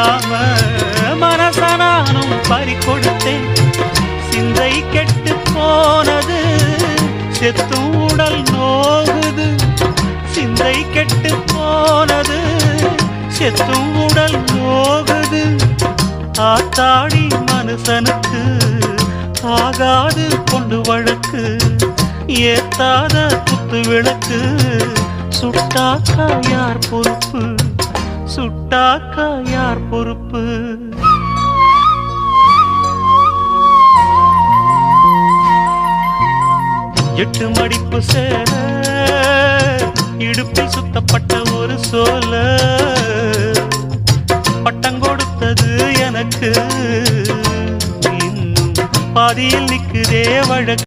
தெரியாம மனசனானும் பறி கொடுத்தேன். சிந்தை கெட்டு போனது, செத்தும் உடல் நோகுது. சிந்தை கெட்டு போனது, செத்தும் உடல் நோகுது. ஆத்தாடி மனுஷனுக்கு ஆகாது கொண்டு வழக்கு. ஏத்தாத குத்து விளக்கு சுட்டாக்கா யார் பொறுப்பு? சுட்டாக்கா யார் பொறுப்பு? எட்டு மடிப்பு சேர இடுப்பில் சுத்தப்பட்ட ஒரு சோல பட்டம் கொடுத்தது எனக்கு. இன்னும் பாதியில் நிற்குதே வழக்கு.